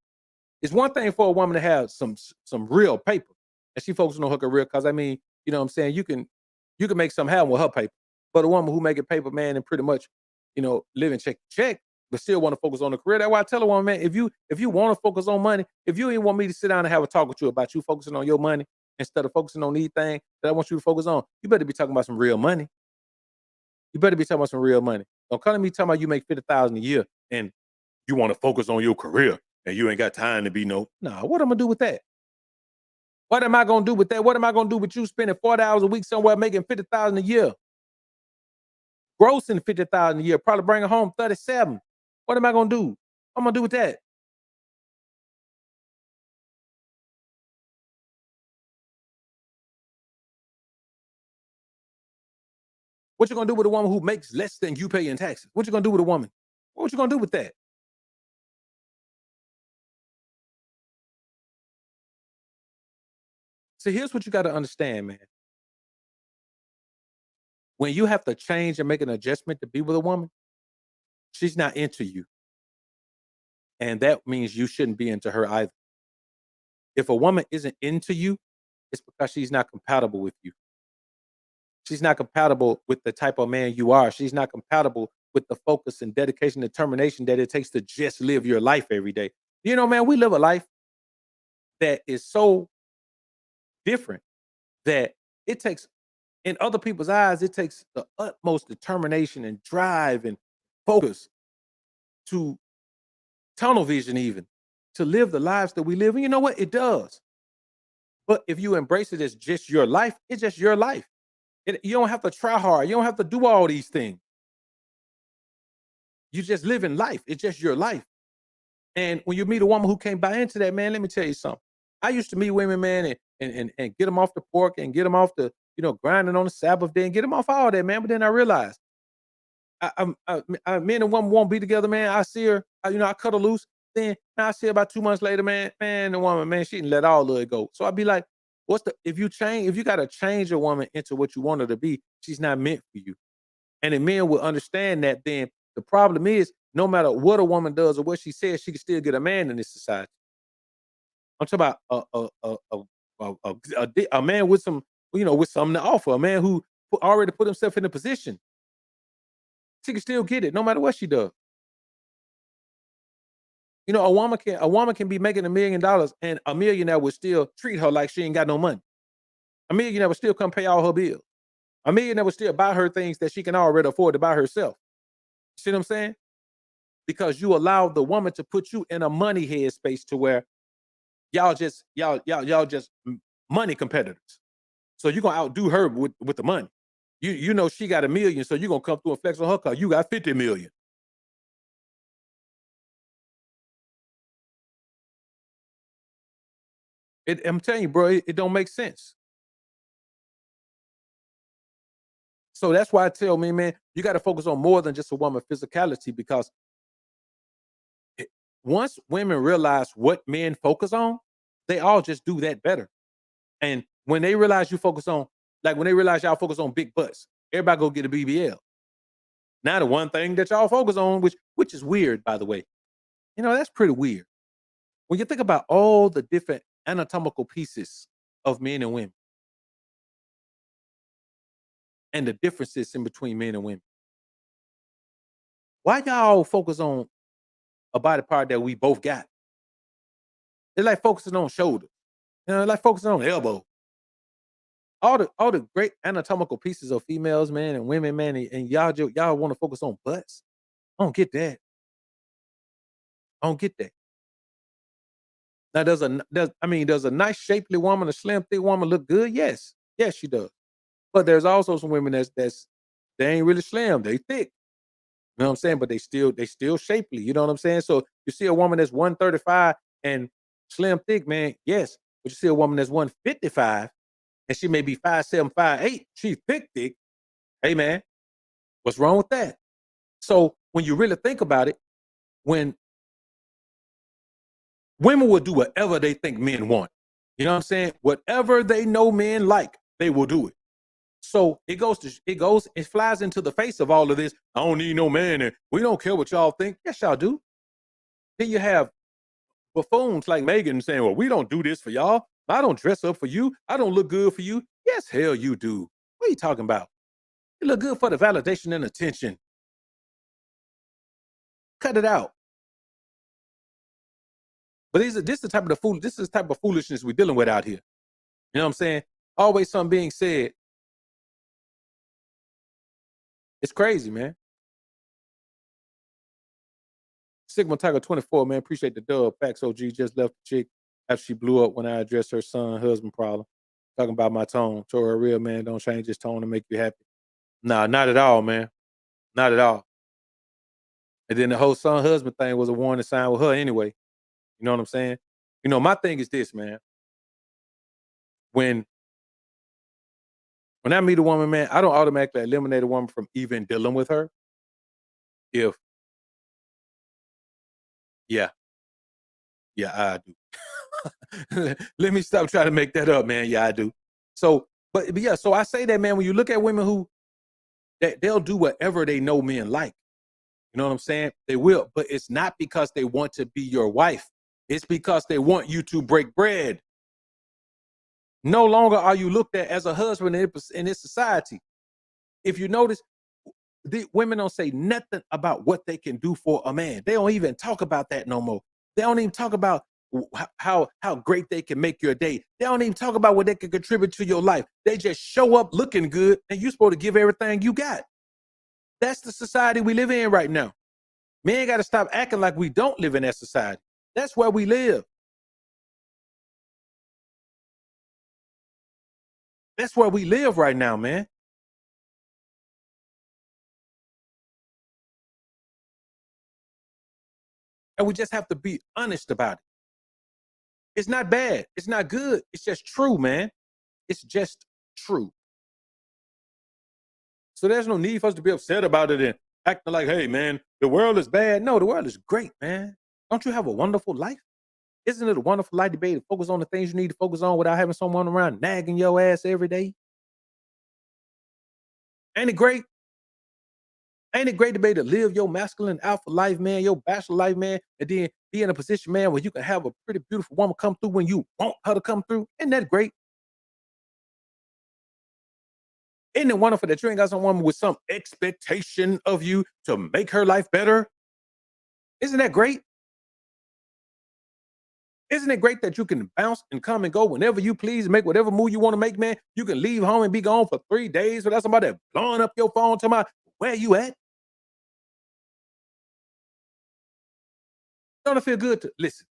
It's one thing for a woman to have some real paper and she focuses on her career because, I mean, you know what I'm saying? You can make something happen with her paper. But a woman who make a paper, man, and pretty much, you know, living check to check, but still want to focus on the career. That's why I tell a woman, man, if you want to focus on money, if you ain't want me to sit down and have a talk with you about you focusing on your money instead of focusing on these things that I want you to focus on, you better be talking about some real money. You better be talking about some real money. Don't come to me talking about you make 50,000 a year and you want to focus on your career and you ain't got time to be nah, what am I gonna do with that? What am I gonna do with that? What am I gonna do with you spending 40 hours a week somewhere making 50,000 a year? Grossing 50,000 a year, probably bringing home 37. What am I gonna do? What am I gonna do with that? What you gonna do with a woman who makes less than you pay in taxes? What you gonna do with a woman? What you gonna do with that? So here's what you got to understand, man. When you have to change and make an adjustment to be with a woman, she's not into you. And that means you shouldn't be into her either. If a woman isn't into you, it's because she's not compatible with you. She's not compatible with the type of man you are. She's not compatible with the focus and dedication, determination that it takes to just live your life every day. You know, man, we live a life that is so different that it takes, in other people's eyes, it takes the utmost determination and drive and focus to tunnel vision even to live the lives that we live. And you know what? It does. But if you embrace it as just your life, it's just your life. You don't have to try hard. You don't have to do all these things. You just live in life. It's just your life. And when you meet a woman who can't buy into that, man, let me tell you something. I used to meet women, man, and get them off the pork and get them off the, grinding on the Sabbath day and get them off all that, man. But then I realized, me and a woman won't be together, man. I see her, I cut her loose. Then I see her about 2 months later, man, the woman, man, she didn't let all of it go. So I'd be like, if you got to change a woman into what you want her to be, she's not meant for you. And if men will understand that, then the problem is, no matter what a woman does or what she says, she can still get a man in this society. I'm talking about a man with some, with something to offer, a man who already put himself in a position. She can still get it, no matter what she does. A woman can be making $1 million, and a millionaire would still treat her like she ain't got no money. A millionaire would still come pay all her bills. A millionaire would still buy her things that she can already afford to buy herself. See what I'm saying? Because you allow the woman to put you in a money headspace to where y'all just money competitors. So you're gonna outdo her with the money. You know she got $1 million, so you're gonna come through and flex on her car. You got 50 million. I'm telling you, bro, it don't make sense. So that's why I tell me, man, you got to focus on more than just a woman's physicality, because once women realize what men focus on, they all just do that better. And when they realize when they realize y'all focus on big butts, everybody go get a BBL. Now the one thing that y'all focus on, which is weird, by the way, that's pretty weird. When you think about all the different anatomical pieces of men and women and the differences in between men and women, why y'all focus on a body part that we both got? They're like focusing on shoulders, like focusing on elbow. All the great anatomical pieces of females, man, and women, man, and y'all want to focus on butts. I don't get that. I don't get that. Now, does a nice shapely woman, a slim, thick woman look good? Yes, she does. But there's also some women that's they ain't really slim, they thick. You know what I'm saying? But they still shapely. You know what I'm saying? So you see a woman that's 135 and slim, thick, man. Yes, but you see a woman that's 155 and she may be 5'7", 5'8". She's thick. Hey, man, what's wrong with that? So when you really think about it, when women will do whatever they think men want, you know what I'm saying? Whatever they know men like, they will do it. So it flies into the face of all of this. I don't need no man, and we don't care what y'all think. Yes, y'all do. Then you have buffoons like Megan saying, well, we don't do this for y'all. I don't dress up for you. I don't look good for you. Yes, hell you do. What are you talking about? You look good for the validation and attention. Cut it out. But this is the type of foolishness we're dealing with out here. You know what I'm saying? Always something being said. It's crazy, man. Sigma Tiger 24, man. Appreciate the dub. Facts OG just left the chick after she blew up when I addressed her son-husband problem. Talking about my tone. Told her, real man, don't change his tone to make you happy. Nah, not at all, man. Not at all. And then the whole son-husband thing was a warning sign with her anyway. You know what I'm saying? My thing is this, man. When I meet a woman, man, I don't automatically eliminate a woman from even dealing with her. Yeah, I do. Let me stop trying to make that up, man. Yeah, I do. So, but yeah, so I say that, man, when you look at women who they'll do whatever they know men like. You know what I'm saying? They will, but it's not because they want to be your wife. It's because they want you to break bread. No longer are you looked at as a husband in this society. If you notice, the women don't say nothing about what they can do for a man. They don't even talk about that no more. They don't even talk about how great they can make your day. They don't even talk about what they can contribute to your life. They just show up looking good, and you're supposed to give everything you got. That's the society we live in right now. Men got to stop acting like we don't live in that society. That's where we live. That's where we live right now, man. And we just have to be honest about it. It's not bad. It's not good. It's just true, man. It's just true. So there's no need for us to be upset about it and acting like, hey, man, the world is bad. No, the world is great, man. Don't you have a wonderful life? Isn't it a wonderful life to be able to focus on the things you need to focus on without having someone around nagging your ass every day? Ain't it great? Ain't it great to be able to live your masculine alpha life, man, your bachelor life, man, and then be in a position, man, where you can have a pretty beautiful woman come through when you want her to come through? Isn't that great? Isn't it wonderful that you ain't got some woman with some expectation of you to make her life better? Isn't that great? Isn't it great that you can bounce and come and go whenever you please, make whatever move you want to make, man? You can leave home and be gone for 3 days without somebody blowing up your phone talking about where you at? Don't it feel good to listen?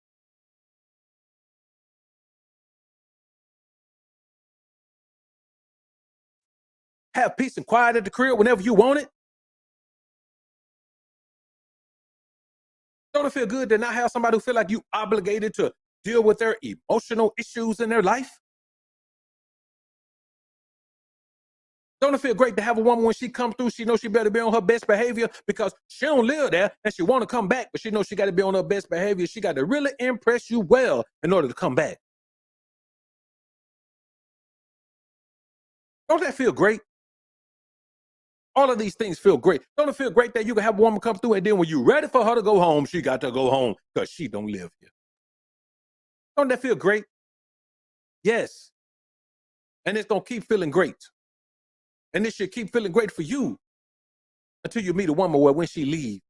Have peace and quiet at the crib whenever you want it? Don't it feel good to not have somebody who feel like you obligated to deal with their emotional issues in their life? Don't it feel great to have a woman when she come through, she knows she better be on her best behavior because she don't live there and she want to come back, but she knows she got to be on her best behavior. She got to really impress you well in order to come back. Don't that feel great? All of these things feel great. Don't it feel great that you can have a woman come through and then when you're ready for her to go home, she got to go home because she don't live here. Don't that feel great? Yes. And it's going to keep feeling great. And it should keep feeling great for you until you meet a woman where when she leaves,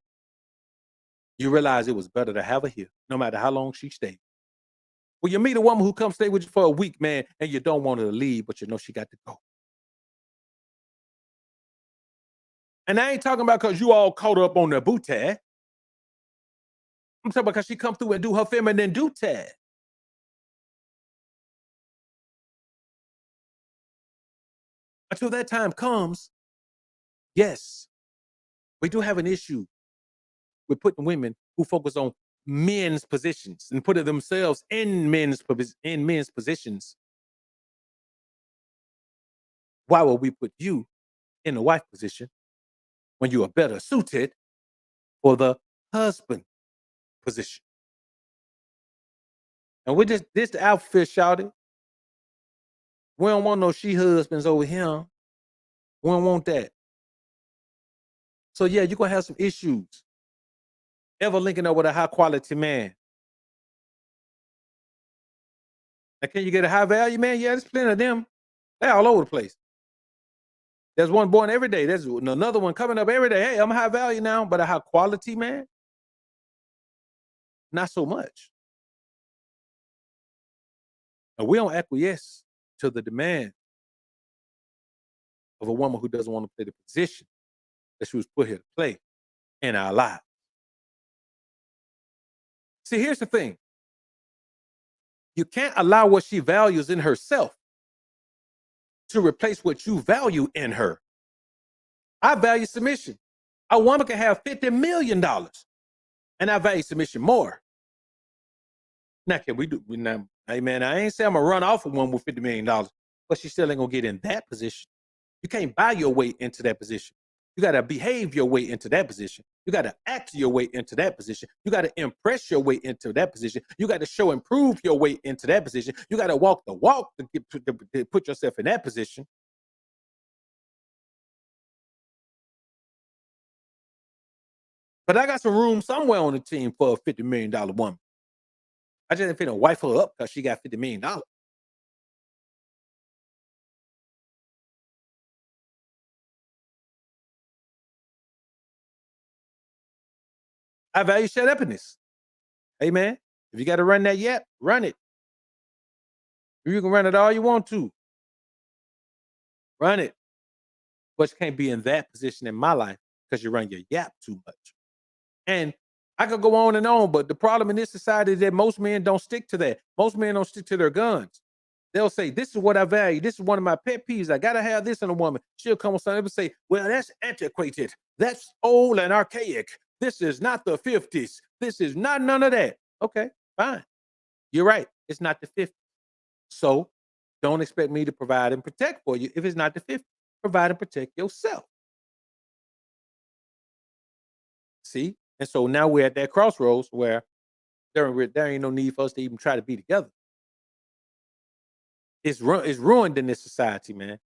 you realize it was better to have her here, no matter how long she stayed. When you meet a woman who comes stay with you for a week, man, and you don't want her to leave, but you know she got to go. And I ain't talking about because you all caught up on the booty. I'm talking about because she come through and do her feminine duty. Until that time comes, yes, we do have an issue with putting women who focus on men's positions and putting themselves in men's positions. Why would we put you in the wife position when you are better suited for the husband position? And we just this the outfit shouted. We don't want no she husbands over here. We don't want that. So yeah, you're gonna have some issues ever linking up with a high quality man. Now, can you get a high value man? Yeah, there's plenty of them. They're all over the place. There's one born every day. There's another one coming up every day. Hey, I'm high value now, but a high quality man, not so much. And we don't acquiesce to the demand of a woman who doesn't want to play the position that she was put here to play in our lives. See, here's the thing. You can't allow what she values in herself to replace what you value in her. I value submission. A woman can have $50 million, and I value submission more. Now, can we do? Now, hey man, I ain't saying I'm gonna run off with one with $50 million, but she still ain't gonna get in that position. You can't buy your way into that position. You got to behave your way into that position. You got to act your way into that position. You got to impress your way into that position. You got to show and prove your way into that position. You got to walk the walk to put yourself in that position. But I got some room somewhere on the team for a $50 million woman. I just ain't finna wife her up because she got $50 million. I value shut upness. Hey man, if you got to run that yet, run it. You can run it all you want to. Run it. But you can't be in that position in my life because you run your yap too much. And I could go on and on, but the problem in this society is that most men don't stick to that. Most men don't stick to their guns. They'll say, "This is what I value. This is one of my pet peeves. I gotta have this in a woman." She'll come with something and say, "Well, that's antiquated. That's old and archaic. This is not the 50s. This is not none of that." Okay, fine. You're right. It's not the 50s. So don't expect me to provide and protect for you if it's not the 50s. Provide and protect yourself. See? And so now we're at that crossroads where there ain't no need for us to even try to be together. It's ruined in this society, man.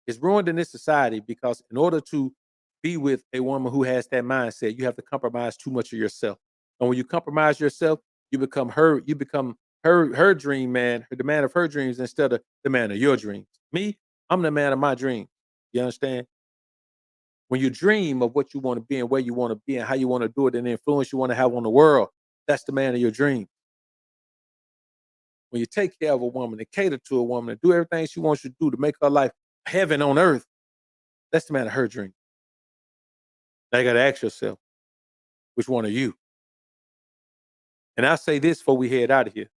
It's ruined in this society because in order to be with a woman who has that mindset, you have to compromise too much of yourself. And when you compromise yourself, you become her dream man, the man of her dreams instead of the man of your dreams. Me, I'm the man of my dreams. You understand? When you dream of what you want to be and where you want to be and how you want to do it and the influence you want to have on the world, that's the man of your dream. When you take care of a woman and cater to a woman and do everything she wants you to do to make her life heaven on earth, that's the man of her dream. Now you got to ask yourself, which one are you? And I say this before we head out of here.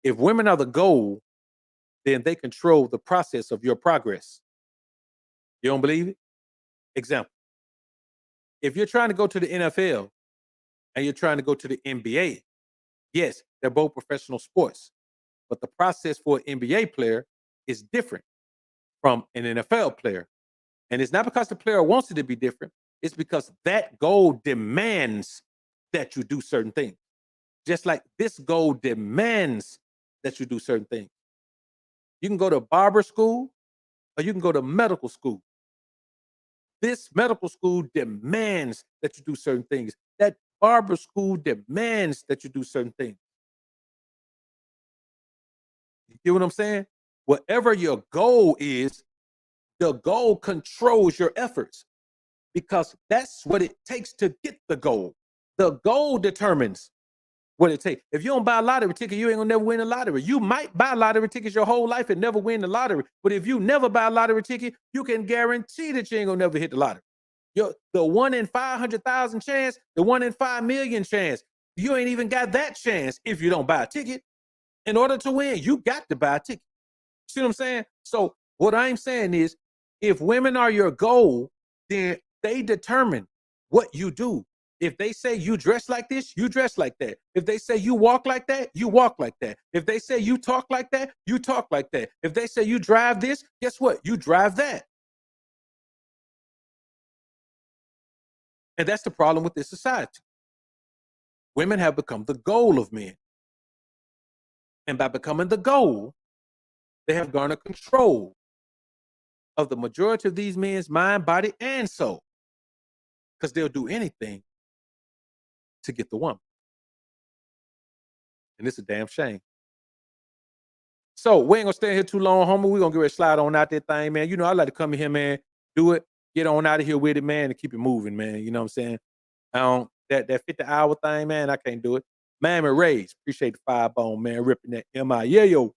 If women are the goal, then they control the process of your progress. You don't believe it? Example. If you're trying to go to the NFL and you're trying to go to the NBA, yes, they're both professional sports, but the process for an NBA player is different from an NFL player. And it's not because the player wants it to be different, it's because that goal demands that you do certain things. Just like this goal demands that you do certain things. You can go to barber school or you can go to medical school. This medical school demands that you do certain things. That barber school demands that you do certain things. You get what I'm saying? Whatever your goal is, the goal controls your efforts because that's what it takes to get the goal. The goal determines what it takes. If you don't buy a lottery ticket, you ain't gonna never win a lottery. You might buy lottery tickets your whole life and never win the lottery. But if you never buy a lottery ticket, you can guarantee that you ain't gonna never hit the lottery. The 1 in 500,000 chance, the 1 in 5 million chance, you ain't even got that chance if you don't buy a ticket. In order to win, you got to buy a ticket. See what I'm saying? So what I'm saying is, if women are your goal, then they determine what you do. If they say you dress like this, you dress like that. If they say you walk like that, you walk like that. If they say you talk like that, you talk like that. If they say you drive this, guess what? You drive that. And that's the problem with this society. Women have become the goal of men. And by becoming the goal, they have garnered control of the majority of these men's mind, body, and soul. Because they'll do anything to get the woman. And it's a damn shame. So we ain't gonna stay here too long, homie. We're gonna get ready to slide on out that thing, man. You know, I like to come in here, man, do it, get on out of here with it, man, and keep it moving, man. You know what I'm saying? That 50-hour thing, man, I can't do it. Mammy Rays, appreciate the 5-bone, man, ripping that MI. Yeah, yo.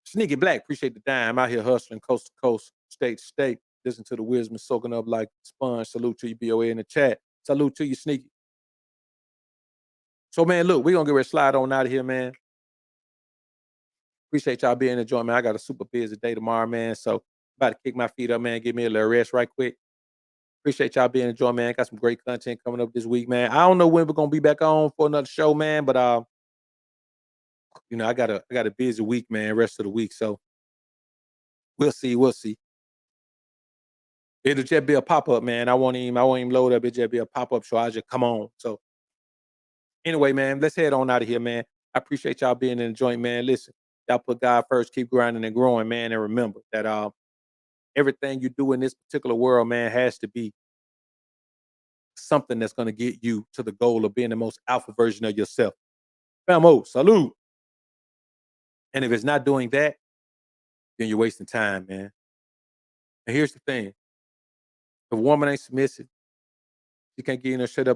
Sneaky Black, appreciate the dime. Out here hustling coast to coast, state to state. Listen to the wisdom soaking up like sponge. Salute to you, BOA in the chat. Salute to you, Sneaky. So, man, look, we're going to get ready to slide on out of here, man. Appreciate y'all being in the joint, man. I got a super busy day tomorrow, man. So, about to kick my feet up, man. Give me a little rest right quick. Appreciate y'all being in the joint, man. Got some great content coming up this week, man. I don't know when we're going to be back on for another show, man. But, you know, I got a busy week, man, rest of the week. So, we'll see. We'll see. It'll just be a pop-up, man. I won't even load up. It'll just be a pop-up show. I just come on. So, anyway, man, let's head on out of here, man. I appreciate y'all being in the joint, man. Listen, y'all put God first, keep grinding and growing, man. And remember that everything you do in this particular world, man, has to be something that's going to get you to the goal of being the most alpha version of yourself. Famo, salute. And if it's not doing that, then you're wasting time, man. And here's the thing. If a woman ain't submissive, she can't get in there, shut